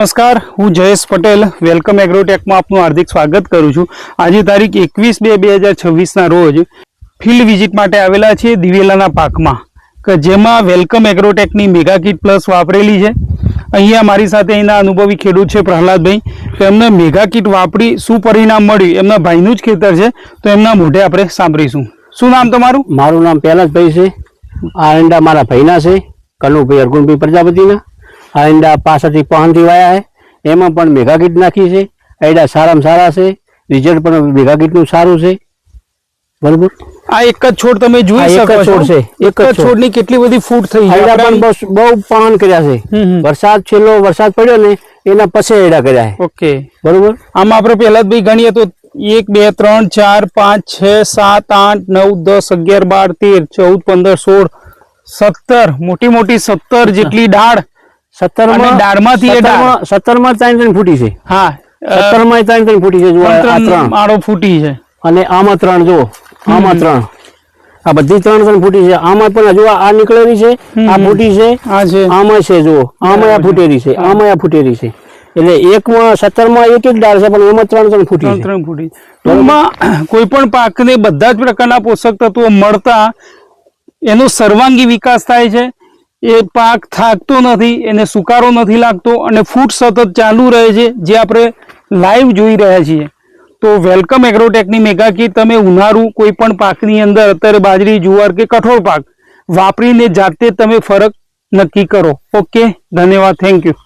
નમસ્કાર, હું જયેશ પટેલ વેલકમ એગ્રોટેકમાં આપનું હાર્દિક સ્વાગત કરું છું। આજે તારીખ 21/2/2026 ના રોજ ફિલ્ડ વિઝિટ માટે આવેલા છે દિવેલાના પાકમાં કે જેમાં વેલકમ એગ્રોટેકની મેગા કિટ પ્લસ વાપરેલી છે। અહીંયા મારી સાથે અહીંના અનુભવી ખેડૂત છે પ્રહલાદભાઈ, તો એમને મેગા કિટ વાપરી શું પરિણામ મળ્યું એમના ભાઈનું જ ખેતર છે, તો એમના મોઢે આપણે સાંભળીશું। શું નામ તમારું? મારું નામ પૈલાસભાઈ છે। આ ઈંડા મારા ભાઈના છે, કનુભાઈ અર્ગુનભાઈ પ્રજાપતિના। આ ઈંડા પાસેથી પહનથી વાયા છે, એમાં પણ મેગા કિટ નાખી છે। ઈંડા સારામાં સારા છે, રિઝલ્ટ પણ મેગા કિટનું સારું છે। બરોબર, આ એક જ છોડ તમે જોઈ શકો છો, છોડ છે, એક જ છોડની કેટલી બધી ફૂટ થઈ છે। ઈંડા પણ બહુ પહન કર્યા છે। વરસાદ છેલ્લો વરસાદ પડ્યો ને એના પછી ઈંડા કર્યા છે। ઓકે, બરોબર। આમાં આપણે પહેલા જ ભાઈ ગણીએ તો 1 2 3 4 5 6 7 8 9 10 11 12 13 14 15 16 17 મોટી મોટી 17 જેટલી ડાળ 17 માં ડાળમાંથી 17 માં 3 ફૂટી છે। હા, 17 માં 3 ફૂટી છે। જો આ 3 માળો ફૂટી છે અને આમાં 3 જો, આમાં 3, આ બધી 3 ફૂટી છે। આમાં પણ જો આ નીકળેલી છે, આ ફૂટી છે, આ છે, આમાં છે, જો આમાં આ ફૂટેલી છે, આમાં આ ફૂટેલી છે। એટલે એકમાં 17 માં એક ડાળ છે, પણ એમાં 3 ફૂટી છે। 3 ફૂટી। ટૂંકમાં કોઈ પણ પાકને બધા જ પ્રકારના પોષક તત્વો મળતા એનો સર્વાંગી વિકાસ થાય છે। એ પાક થાકતો નથી, એને સુકારો નથી લાગતો અને ફૂટ સતત ચાલુ રહે છે, જે આપણે લાઈવ જોઈ રહ્યા છીએ। તો વેલકમ એગ્રોટેકની મેગા કિટ તમે ઉનાળુ કોઈ પણ પાકની અંદર, અત્યારે બાજરી, જુવાર કે કઠોળ પાક વાપરીને જાતે તમે ફરક નક્કી કરો। ઓકે, ધન્યવાદ, થેન્ક યુ।